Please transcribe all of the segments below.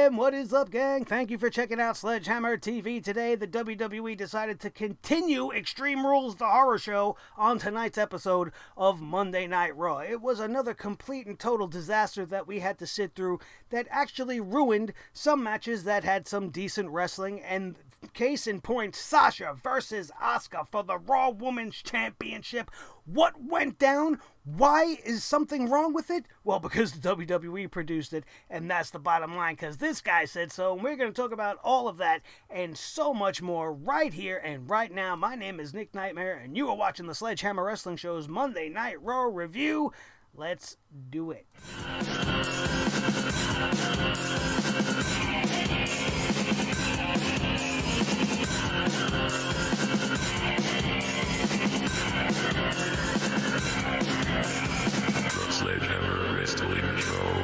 And what is up, gang? Thank you for checking out Sledgehammer TV today. The WWE decided to continue Extreme Rules, the horror show, on tonight's episode of Monday Night Raw. It was another complete and total disaster that we had to sit through that actually ruined some matches that had some decent wrestling. And case in point, Sasha versus Asuka for the Raw Women's Championship. What went down? Why is something wrong with it? Well, because the WWE produced it, and that's the bottom line, because this guy said so, and we're going to talk about all of that and so much more right here and right now. My name is Nick Nightmare, and you are watching the Sledgehammer Wrestling Show's Monday Night Raw review. Let's do it. Sledgehammer Wrestling Show.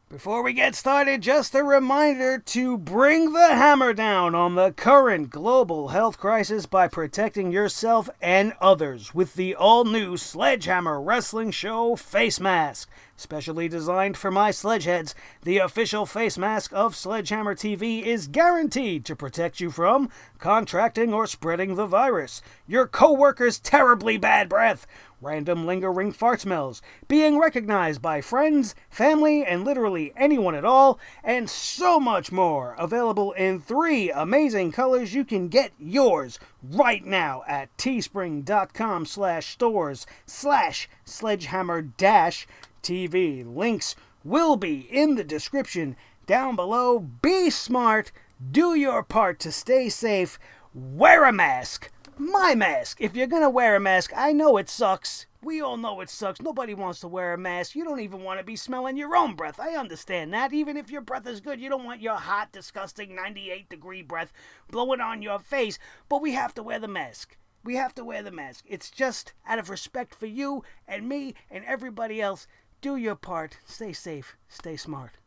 Before we get started, just a reminder to bring the hammer down on the current global health crisis by protecting yourself and others with the all-new Sledgehammer Wrestling Show face mask. Specially designed for my sledgeheads, the official face mask of Sledgehammer TV is guaranteed to protect you from contracting or spreading the virus, your co-worker's terribly bad breath, random lingering fart smells, being recognized by friends, family, and literally anyone at all, and so much more. Available in 3 amazing colors. You can get yours right now at teespring.com/stores/sledgehammer-TV. Links will be in the description down below. Be smart, do your part to stay safe, wear a mask. My mask. If you're gonna wear a mask, I know it sucks. We all know it sucks. Nobody wants to wear a mask. You don't even want to be smelling your own breath. I understand that. Even if your breath is good, you don't want your hot, disgusting 98-degree breath blowing on your face. But we have to wear the mask. We have to wear the mask. It's just out of respect for you and me and everybody else. Do your part. Stay safe. Stay smart.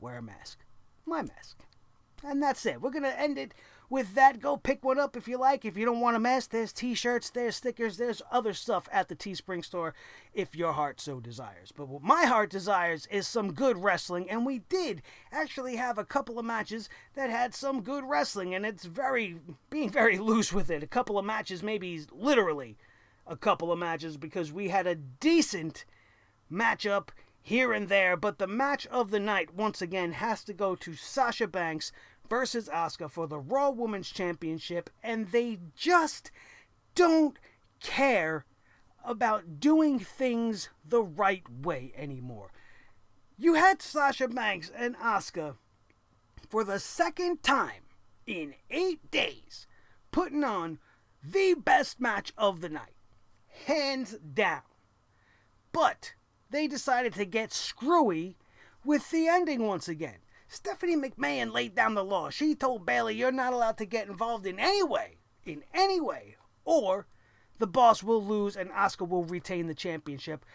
Wear a mask. My mask. And that's it. We're going to end it with that. Go pick one up if you like. If you don't want a mask, there's t-shirts, there's stickers, there's other stuff at the Teespring store if your heart so desires. But what my heart desires is some good wrestling, and we did actually have a couple of matches that had some good wrestling, and it's being very loose with it. A couple of matches, maybe literally a couple of matches, because we had a decent matchup here and there, but the match of the night, once again, has to go to Sasha Banks versus Asuka for the Raw Women's Championship, and they just don't care about doing things the right way anymore. You had Sasha Banks and Asuka for the second time in 8 days putting on the best match of the night, hands down. But they decided to get screwy with the ending once again. Stephanie McMahon laid down the law. She told Bayley, you're not allowed to get involved in any way, or the boss will lose and Asuka will retain the championship.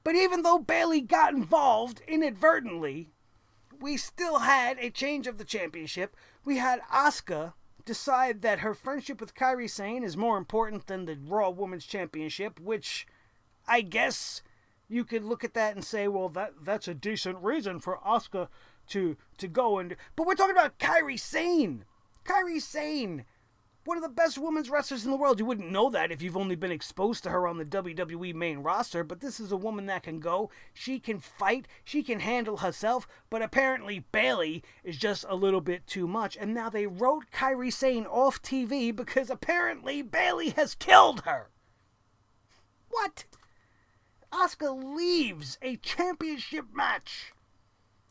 But even though Bayley got involved inadvertently, we still had a change of the championship. We had Asuka decide that her friendship with Kairi Sane is more important than the Raw Women's Championship, which I guess you could look at that and say, well, that's a decent reason for Asuka to go and... But we're talking about Kairi Sane. Kairi Sane, one of the best women's wrestlers in the world. You wouldn't know that if you've only been exposed to her on the WWE main roster, but this is a woman that can go. She can fight. She can handle herself, but apparently Bayley is just a little bit too much, and now they wrote Kairi Sane off TV because apparently Bayley has killed her. What? Asuka leaves a championship match,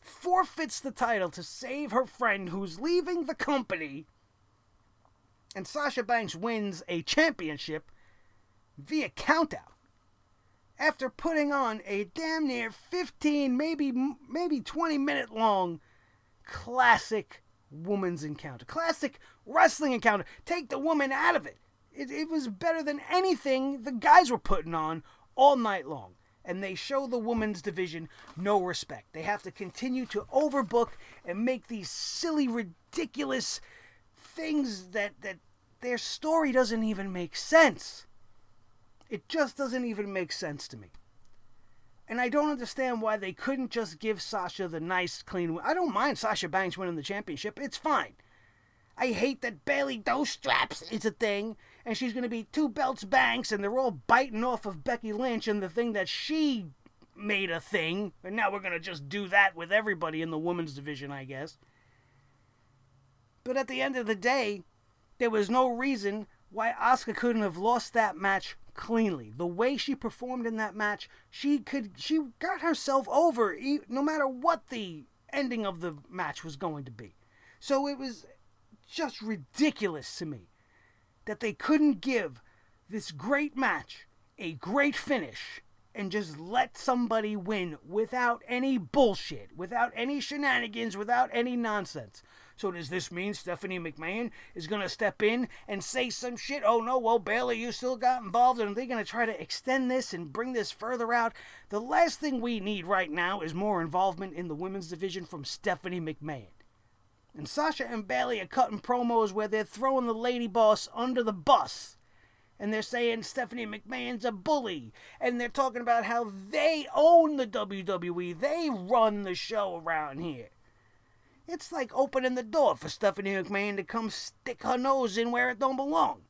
forfeits the title to save her friend who's leaving the company, and Sasha Banks wins a championship via countout after putting on a damn near 15, maybe 20-minute long classic woman's encounter. Classic wrestling encounter. Take the woman out of it. It was better than anything the guys were putting on all night long. And they show the women's division no respect. They have to continue to overbook and make these silly, ridiculous things that their story doesn't even make sense. It just doesn't even make sense to me. And I don't understand why they couldn't just give Sasha the nice, clean win. I don't mind Sasha Banks winning the championship. It's fine. I hate that Bayley Dose Straps is a thing, and she's going to be 2 belts Banks, and they're all biting off of Becky Lynch and the thing that she made a thing. And now we're going to just do that with everybody in the women's division, I guess. But at the end of the day, there was no reason why Asuka couldn't have lost that match cleanly. The way she performed in that match, she got herself over no matter what the ending of the match was going to be. So it was just ridiculous to me that they couldn't give this great match a great finish and just let somebody win without any bullshit, without any shenanigans, without any nonsense. So does this mean Stephanie McMahon is going to step in and say some shit? Oh no, well, Bayley, you still got involved, and they're going to try to extend this and bring this further out. The last thing we need right now is more involvement in the women's division from Stephanie McMahon. And Sasha and Bayley are cutting promos where they're throwing the lady boss under the bus. And they're saying Stephanie McMahon's a bully. And they're talking about how they own the WWE. They run the show around here. It's like opening the door for Stephanie McMahon to come stick her nose in where it don't belong.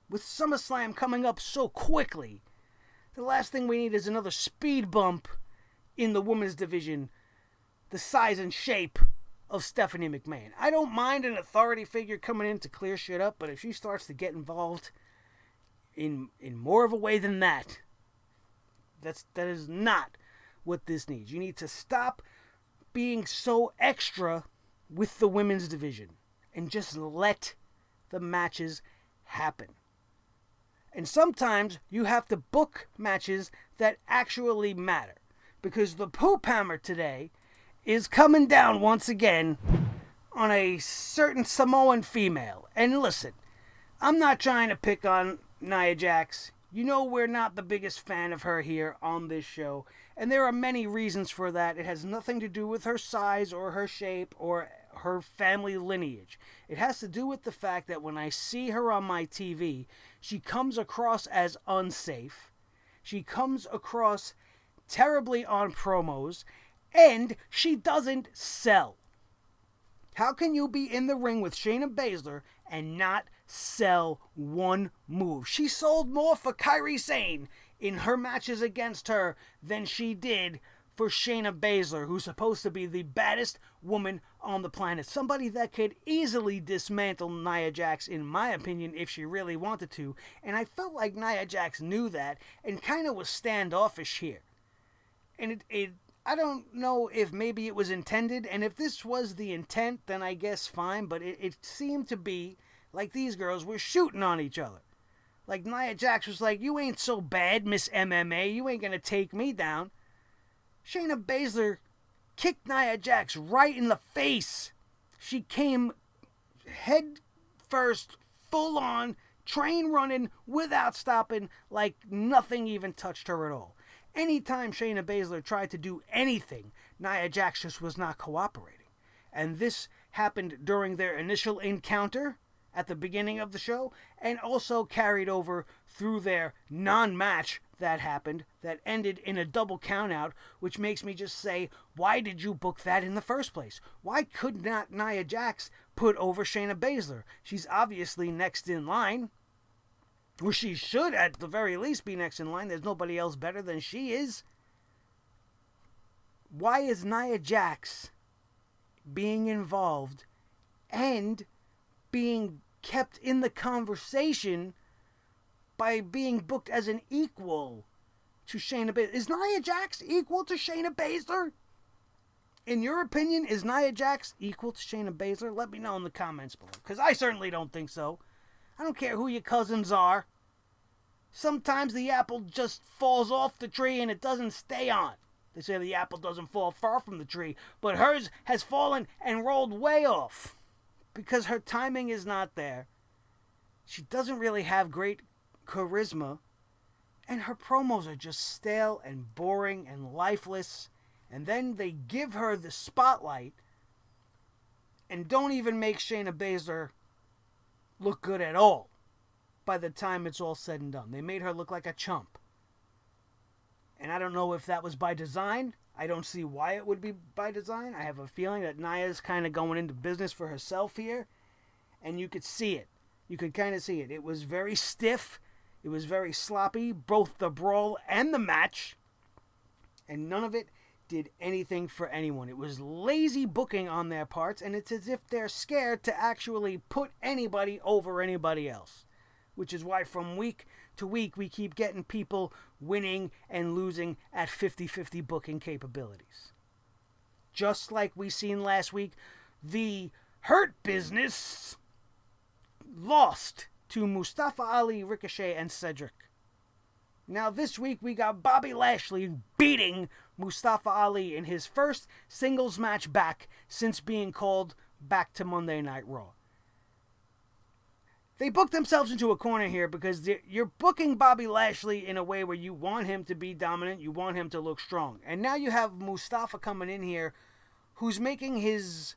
With SummerSlam coming up so quickly, the last thing we need is another speed bump in the women's division, the size and shape of Stephanie McMahon. I don't mind an authority figure coming in to clear shit up, but if she starts to get involved in more of a way than that, that is not what this needs. You need to stop being so extra with the women's division and just let the matches happen. And sometimes you have to book matches that actually matter, because the poop hammer today is coming down once again on a certain Samoan female. And listen, I'm not trying to pick on Nia Jax. You know we're not the biggest fan of her here on this show, and there are many reasons for that. It has nothing to do with her size or her shape or her family lineage. It has to do with the fact that when I see her on my TV, she comes across as unsafe. She comes across terribly on promos, and she doesn't sell. How can you be in the ring with Shayna Baszler and not sell one move? She sold more for Kairi Sane in her matches against her than she did for Shayna Baszler, who's supposed to be the baddest woman on the planet. Somebody that could easily dismantle Nia Jax, in my opinion, if she really wanted to. And I felt like Nia Jax knew that and kind of was standoffish here. And I don't know if maybe it was intended, and if this was the intent, then I guess fine, but it seemed to be like these girls were shooting on each other. Like Nia Jax was like, you ain't so bad, Miss MMA, you ain't gonna take me down. Shayna Baszler kicked Nia Jax right in the face. She came head first, full on, train running, without stopping, like nothing even touched her at all. Anytime Shayna Baszler tried to do anything, Nia Jax just was not cooperating. And this happened during their initial encounter at the beginning of the show, and also carried over through their non-match that happened, that ended in a double countout, which makes me just say, why did you book that in the first place? Why could not Nia Jax put over Shayna Baszler? She's obviously next in line. Or she should, at the very least, be next in line. There's nobody else better than she is. Why is Nia Jax being involved and being kept in the conversation by being booked as an equal to Shayna Baszler? Is Nia Jax equal to Shayna Baszler? In your opinion, is Nia Jax equal to Shayna Baszler? Let me know in the comments below, because I certainly don't think so. I don't care who your cousins are. Sometimes the apple just falls off the tree and it doesn't stay on. They say the apple doesn't fall far from the tree, but hers has fallen and rolled way off because her timing is not there. She doesn't really have great charisma, and her promos are just stale and boring and lifeless. And then they give her the spotlight and don't even make Shayna Baszler look good at all by the time it's all said and done. They made her look like a chump. And I don't know if that was by design. I don't see why it would be by design. I have a feeling that Nia's kind of going into business for herself here. And you could see it. You could kind of see it. It was very stiff. It was very sloppy. Both the brawl and the match. And none of it did anything for anyone. It was lazy booking on their parts. And it's as if they're scared to actually put anybody over anybody else. Which is why from week to week we keep getting people winning and losing at 50-50 booking capabilities. Just like we seen last week, the Hurt Business lost to Mustafa Ali, Ricochet, and Cedric. Now this week we got Bobby Lashley beating Mustafa Ali in his first singles match back since being called back to Monday Night Raw. They booked themselves into a corner here because you're booking Bobby Lashley in a way where you want him to be dominant, you want him to look strong. And now you have Mustafa coming in here who's making his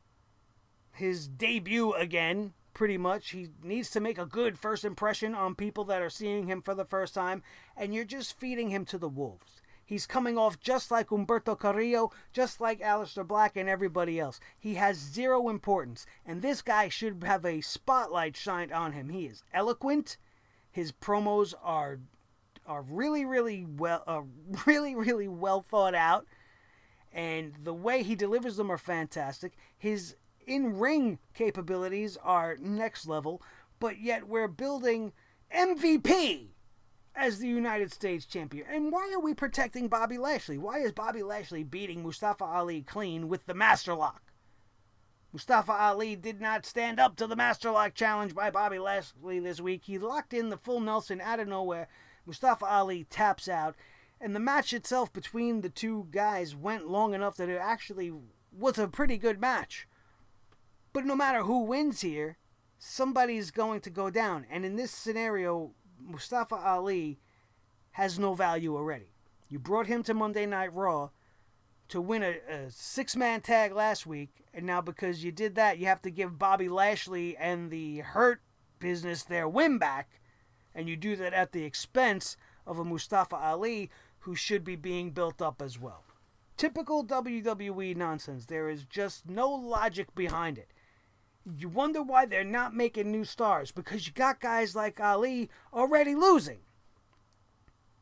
debut again, pretty much. He needs to make a good first impression on people that are seeing him for the first time, and you're just feeding him to the wolves. He's coming off just like Humberto Carrillo, just like Aleister Black and everybody else. He has zero importance, and this guy should have a spotlight shined on him. He is eloquent. His promos are really well thought out, and the way he delivers them are fantastic. His in-ring capabilities are next level, but yet we're building MVP as the United States champion. And why are we protecting Bobby Lashley? Why is Bobby Lashley beating Mustafa Ali clean with the Master Lock? Mustafa Ali did not stand up to the Master Lock challenge by Bobby Lashley this week. He locked in the full Nelson out of nowhere. Mustafa Ali taps out. And the match itself between the two guys went long enough that it actually was a pretty good match. But no matter who wins here, somebody's going to go down. And in this scenario, Mustafa Ali has no value already. You brought him to Monday Night Raw to win a six-man tag last week, and now because you did that, you have to give Bobby Lashley and the Hurt Business their win back, and you do that at the expense of a Mustafa Ali who should be being built up as well. Typical WWE nonsense. There is just no logic behind it. You wonder why they're not making new stars, because you got guys like Ali already losing.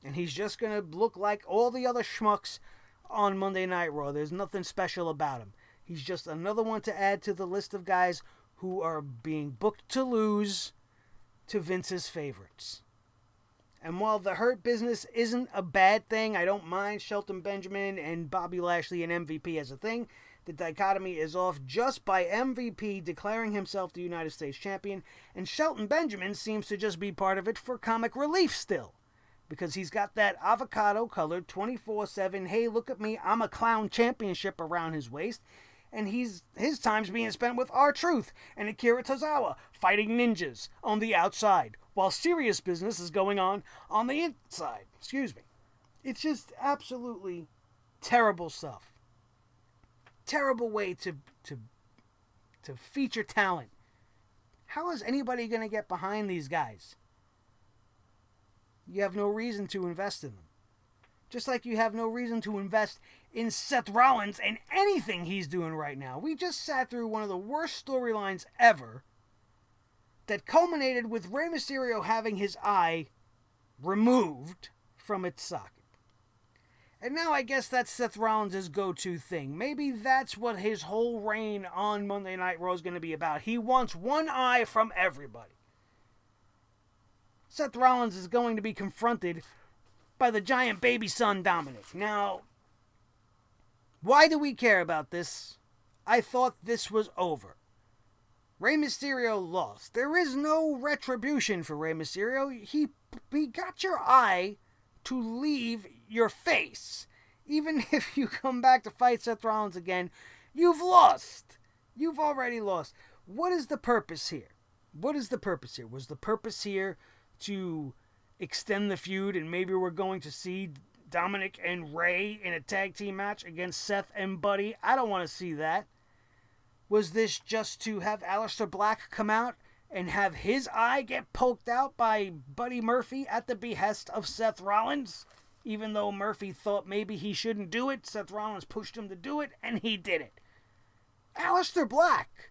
And he's just going to look like all the other schmucks on Monday Night Raw. There's nothing special about him. He's just another one to add to the list of guys who are being booked to lose to Vince's favorites. And while the Hurt Business isn't a bad thing, I don't mind Shelton Benjamin and Bobby Lashley and MVP as a thing. The dichotomy is off just by MVP declaring himself the United States champion, and Shelton Benjamin seems to just be part of it for comic relief still. Because he's got that avocado-colored 24/7, hey, look at me, I'm a clown championship around his waist, and his time's being spent with R-Truth and Akira Tozawa fighting ninjas on the outside, while serious business is going on the inside. Excuse me. It's just absolutely terrible stuff. Terrible way to feature talent. How is anybody going to get behind these guys? You have no reason to invest in them. Just like you have no reason to invest in Seth Rollins and anything he's doing right now. We just sat through one of the worst storylines ever that culminated with Rey Mysterio having his eye removed from its socket. And now I guess that's Seth Rollins' go-to thing. Maybe that's what his whole reign on Monday Night Raw is going to be about. He wants one eye from everybody. Seth Rollins is going to be confronted by the giant baby son Dominic. Now, why do we care about this? I thought this was over. Rey Mysterio lost. There is no retribution for Rey Mysterio. He got your eye to leave your face. Even if you come back to fight Seth Rollins again, you've lost. You've already lost. What is the purpose here? Was the purpose here to extend the feud and maybe we're going to see Dominic and Rey in a tag team match against Seth and Buddy? I don't want to see that. Was this just to have Alistair Black come out and have his eye get poked out by Buddy Murphy at the behest of Seth Rollins. Even though Murphy thought maybe he shouldn't do it, Seth Rollins pushed him to do it, and he did it. Aleister Black,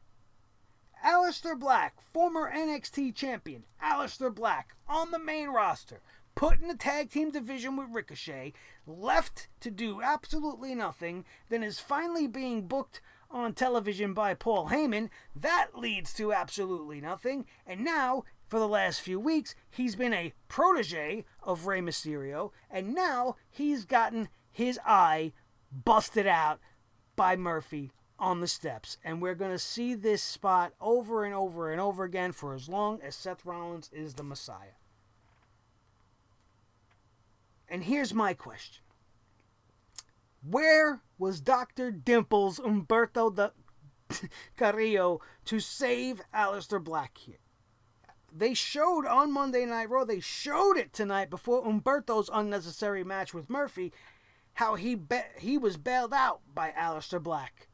former NXT champion, Aleister Black, on the main roster, put in the tag team division with Ricochet, left to do absolutely nothing, then is finally being booked on television by Paul Heyman. That leads to absolutely nothing, and now, for the last few weeks, he's been a protege of Rey Mysterio, and now he's gotten his eye busted out by Murphy on the steps. And we're going to see this spot over and over and over again for as long as Seth Rollins is the Messiah. And here's my question. Where was Dr. Dimples Humberto Carrillo to save Aleister Black here? They showed on Monday Night Raw, they showed it tonight before Humberto's unnecessary match with Murphy, how he was bailed out by Aleister Black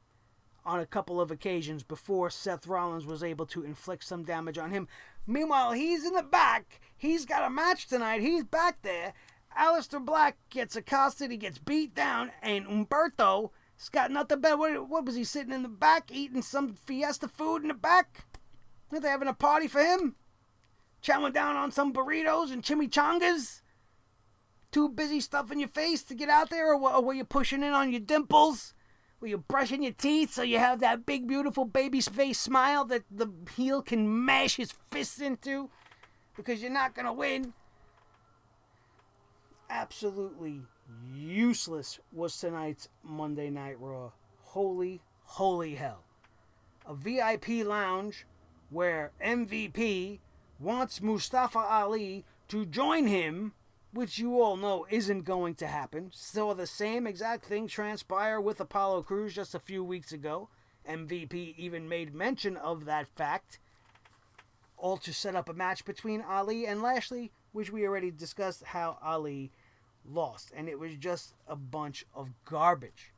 on a couple of occasions before Seth Rollins was able to inflict some damage on him. Meanwhile, he's in the back. He's got a match tonight. He's back there. Aleister Black gets accosted, he gets beat down, and Humberto's got nothing better. What was he, sitting in the back eating some fiesta food in the back? Are they having a party for him? Chowing down on some burritos and chimichangas? Too busy stuffing your face to get out there, or were you pushing in on your dimples? Were you brushing your teeth so you have that big, beautiful baby face smile that the heel can mash his fists into? Because you're not going to win. Absolutely useless was tonight's Monday Night Raw. Holy hell. A VIP lounge where MVP wants Mustafa Ali to join him, which you all know isn't going to happen. Saw the same exact thing transpire with Apollo Crews just a few weeks ago. MVP even made mention of that fact. All to set up a match between Ali and Lashley, which we already discussed how Ali lost. And it was just a bunch of garbage.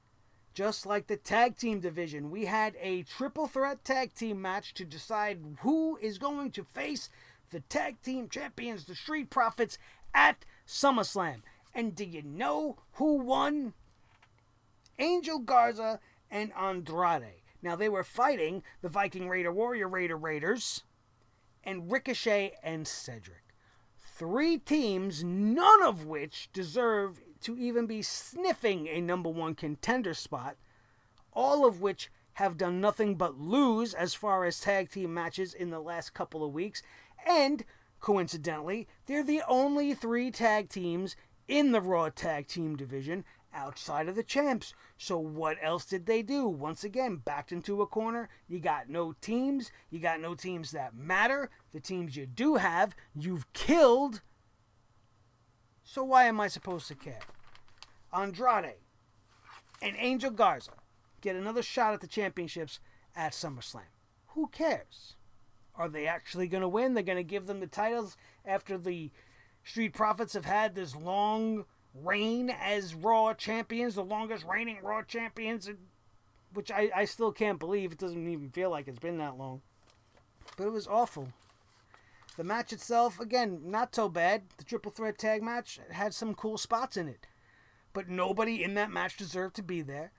Just like the tag team division, we had a triple threat tag team match to decide who is going to face the tag team champions, the Street Profits, at SummerSlam. And do you know who won? Angel Garza and Andrade. Now, they were fighting the Viking Raider Warrior Raiders and Ricochet and Cedric. 3 teams, none of which deserve to even be sniffing a number 1 contender spot, all of which have done nothing but lose as far as tag team matches in the last couple of weeks, and coincidentally, they're the only 3 tag teams in the Raw tag team division outside of the champs. So what else did they do? Once again, backed into a corner. You got no teams. You got no teams that matter. The teams you do have, you've killed. So why am I supposed to care? Andrade and Angel Garza get another shot at the championships at SummerSlam. Who cares? Are they actually going to win? They're going to give them the titles after the Street Profits have had this long reign as Raw champions, the longest reigning Raw champions, which I still can't believe. It doesn't even feel like it's been that long. But it was awful. The match itself, again, not so bad. The triple threat tag match had some cool spots in it. But nobody in that match deserved to be there.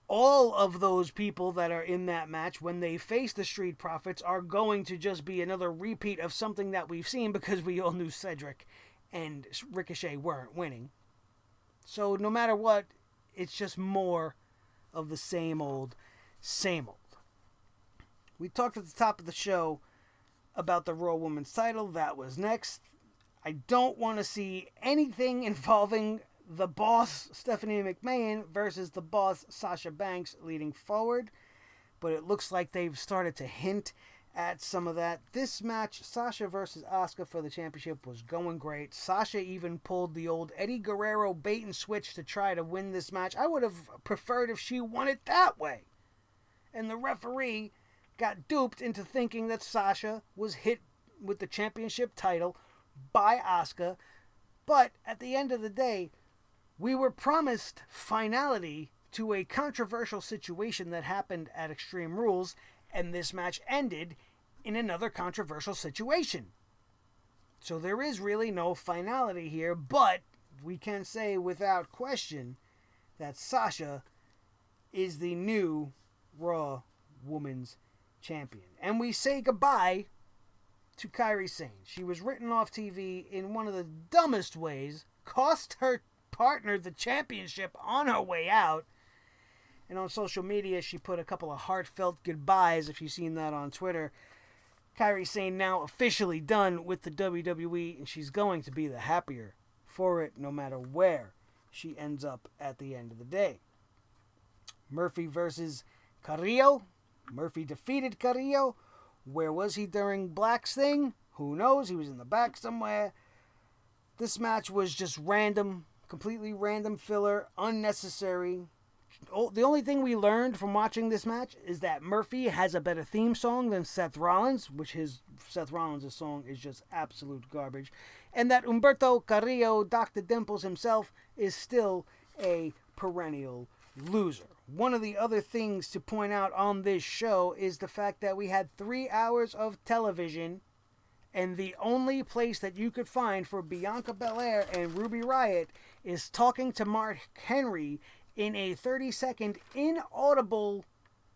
All of those people that are in that match, when they face the Street Profits, are going to just be another repeat of something that we've seen, because we all knew Cedric and Ricochet weren't winning. So no matter what, it's just more of the same old, same old. We talked at the top of the show about the Raw Women's title. That was next. I don't want to see anything involving the boss, Stephanie McMahon, versus the boss, Sasha Banks, leading forward. But it looks like they've started to hint at some of that. This match, Sasha versus Asuka for the championship, was going great. Sasha even pulled the old Eddie Guerrero bait and switch to try to win this match. I would have preferred if she won it that way. And the referee got duped into thinking that Sasha was hit with the championship title by Asuka. But at the end of the day, we were promised finality to a controversial situation that happened at Extreme Rules, and this match ended in another controversial situation. So there is really no finality here, but we can say without question that Sasha is the new Raw Women's Champion. And we say goodbye to Kairi Sane. She was written off TV in one of the dumbest ways, cost her partner the championship on her way out, and on social media she put a couple of heartfelt goodbyes, if you've seen that on Twitter. Kairi Sane now officially done with the WWE, and she's going to be the happier for it no matter where she ends up at the end of the day. Murphy versus Carrillo. Murphy defeated Carrillo. Where was he during Black's thing? Who knows? He was in the back somewhere. This match was just random, completely random filler, unnecessary. The only thing we learned from watching this match is that Murphy has a better theme song than Seth Rollins, which Seth Rollins' song is just absolute garbage, and that Humberto Carrillo, Dr. Dimples himself, is still a perennial loser. One of the other things to point out on this show is the fact that we had 3 hours of television, and the only place that you could find for Bianca Belair and Ruby Riott is talking to Mark Henry in a 30-second inaudible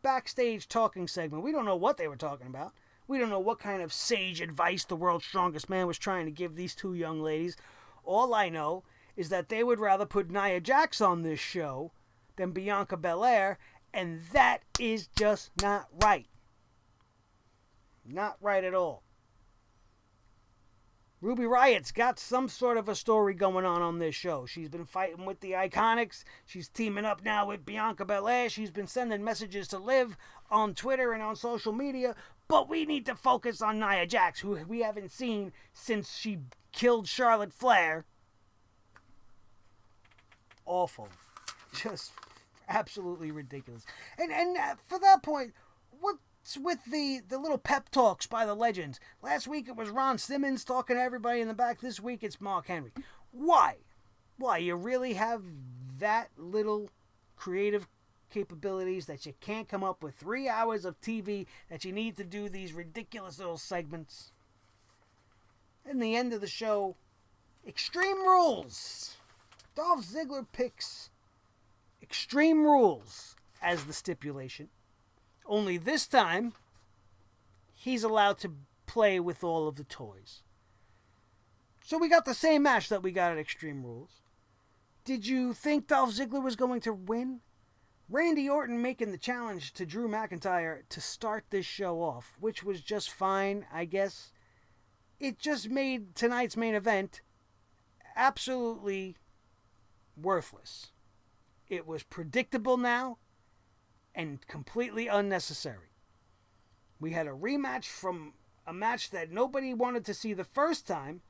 backstage talking segment. We don't know what they were talking about. We don't know what kind of sage advice the World's Strongest Man was trying to give these two young ladies. All I know is that they would rather put Nia Jax on this show than Bianca Belair, and that is just not right. Not right at all. Ruby Riott's got some sort of a story going on this show. She's been fighting with the Iconics. She's teaming up now with Bianca Belair. She's been sending messages to Liv on Twitter and on social media. But we need to focus on Nia Jax, who we haven't seen since she killed Charlotte Flair. Awful. Just absolutely ridiculous. And for that point, what's with the little pep talks by the legends? Last week it was Ron Simmons talking to everybody in the back. This week it's Mark Henry. Why? Why? You really have that little creative capabilities that you can't come up with 3 hours of TV that you need to do these ridiculous little segments? In the end of the show, Extreme Rules. Dolph Ziggler picks Extreme Rules as the stipulation. Only this time, he's allowed to play with all of the toys. So we got the same match that we got at Extreme Rules. Did you think Dolph Ziggler was going to win? Randy Orton making the challenge to Drew McIntyre to start this show off, which was just fine, I guess. It just made tonight's main event absolutely worthless. It was predictable now and completely unnecessary. We had a rematch from a match that nobody wanted to see the first time.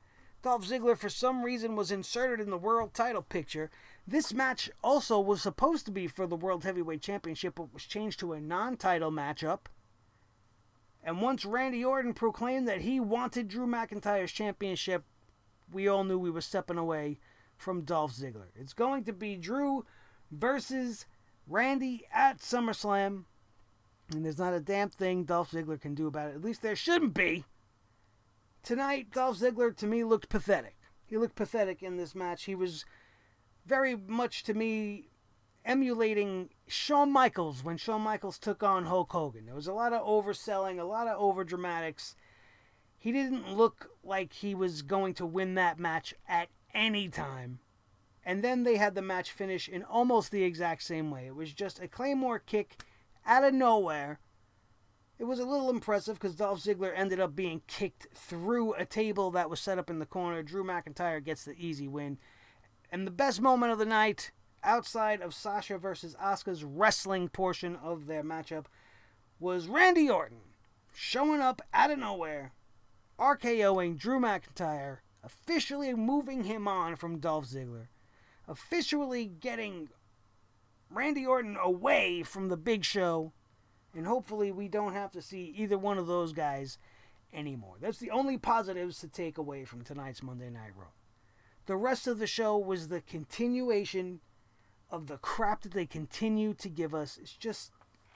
Dolph Ziggler, for some reason, was inserted in the world title picture. This match also was supposed to be for the World Heavyweight Championship, but was changed to a non-title matchup. And once Randy Orton proclaimed that he wanted Drew McIntyre's championship, we all knew we were stepping away from Dolph Ziggler. It's going to be Drew versus Randy at SummerSlam, and there's not a damn thing Dolph Ziggler can do about it. At least there shouldn't be. Tonight, Dolph Ziggler, to me, looked pathetic. He looked pathetic in this match. He was very much, to me, emulating Shawn Michaels when Shawn Michaels took on Hulk Hogan. There was a lot of overselling, a lot of overdramatics. He didn't look like he was going to win that match at any time. And then they had the match finish in almost the exact same way. It was just a Claymore kick out of nowhere. It was a little impressive because Dolph Ziggler ended up being kicked through a table that was set up in the corner. Drew McIntyre gets the easy win. And the best moment of the night, outside of Sasha versus Asuka's wrestling portion of their matchup, was Randy Orton showing up out of nowhere, RKOing Drew McIntyre, officially moving him on from Dolph Ziggler. Officially getting Randy Orton away from the Big Show, and hopefully we don't have to see either one of those guys anymore. That's the only positives to take away from tonight's Monday Night Raw. The rest of the show was the continuation of the crap that they continue to give us. It's just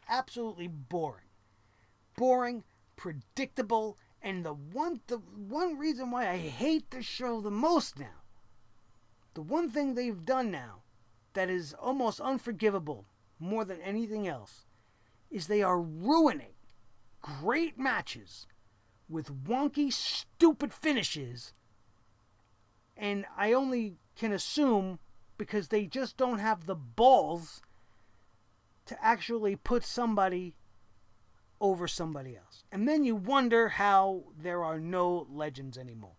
absolutely boring. Boring, predictable, and the one reason why I hate the show the most now, the one thing they've done now that is almost unforgivable more than anything else, is they are ruining great matches with wonky, stupid finishes. And I only can assume because they just don't have the balls to actually put somebody over somebody else. And then you wonder how there are no legends anymore.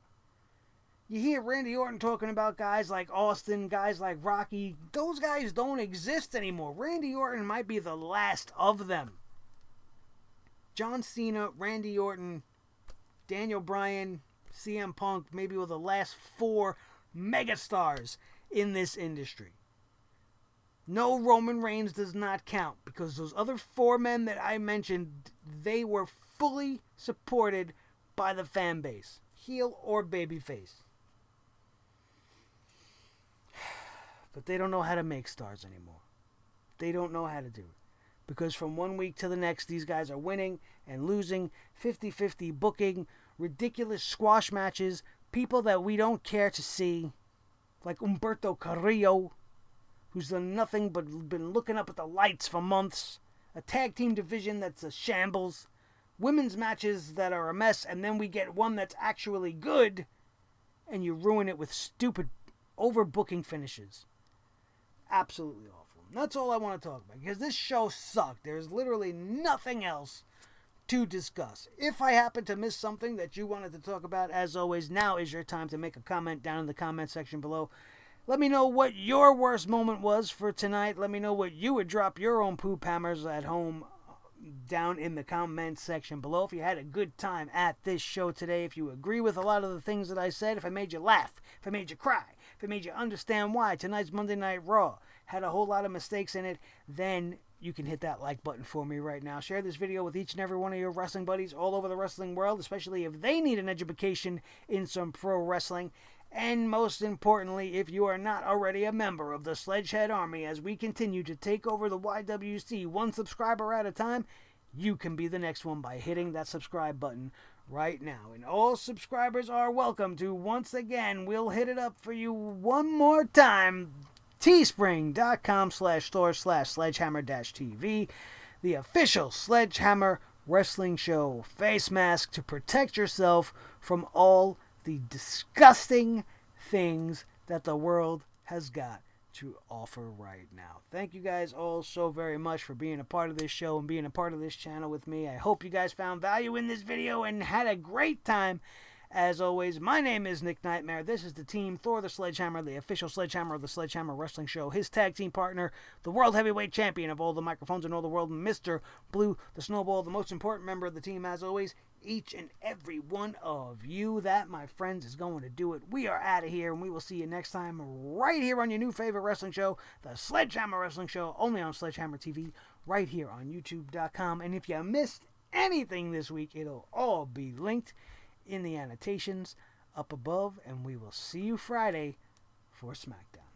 You hear Randy Orton talking about guys like Austin, guys like Rocky. Those guys don't exist anymore. Randy Orton might be the last of them. John Cena, Randy Orton, Daniel Bryan, CM Punk, maybe were the last 4 megastars in this industry. No, Roman Reigns does not count because those other 4 men that I mentioned, they were fully supported by the fan base, heel or babyface. But they don't know how to make stars anymore. They don't know how to do it. Because from one week to the next, these guys are winning and losing, 50-50 booking, ridiculous squash matches, people that we don't care to see, like Humberto Carrillo, who's done nothing but been looking up at the lights for months, a tag team division that's a shambles, women's matches that are a mess, and then we get one that's actually good, and you ruin it with stupid overbooking finishes. Absolutely awful. And that's all I want to talk about, because this show sucked. There's literally nothing else to discuss. If I happen to miss something that you wanted to talk about, as always, now is your time to make a comment down in the comment section below. Let me know what your worst moment was for tonight. Let me know what you would drop your own poop hammers at home down in the comment section below. If you had a good time at this show today, if you agree with a lot of the things that I said, if I made you laugh, if I made you cry, if I made you understand why tonight's Monday Night Raw had a whole lot of mistakes in it, then you can hit that like button for me right now. Share this video with each and every one of your wrestling buddies all over the wrestling world, especially if they need an education in some pro wrestling. And most importantly, if you are not already a member of the Sledgehead Army as we continue to take over the YWC one subscriber at a time, you can be the next one by hitting that subscribe button right now. And all subscribers are welcome to, once again, we'll hit it up for you one more time, teespring.com/store/sledgehammer-tv, the official Sledgehammer Wrestling Show face mask to protect yourself from all the disgusting things that the world has got to offer right now. Thank you guys all so very much for being a part of this show and being a part of this channel with me. I hope you guys found value in this video and had a great time. As always, my name is Nick Nightmare. This is the team, Thor the Sledgehammer, the official Sledgehammer of the Sledgehammer Wrestling Show. His tag team partner, the World Heavyweight Champion of all the microphones in all the world, Mr. Blue the Snowball, the most important member of the team, as always, each and every one of you. That, my friends, is going to do it. We are out of here, and we will see you next time right here on your new favorite wrestling show, the Sledgehammer Wrestling Show, only on Sledgehammer TV, right here on YouTube.com. And if you missed anything this week, it'll all be linked in the annotations up above, and we will see you Friday for SmackDown.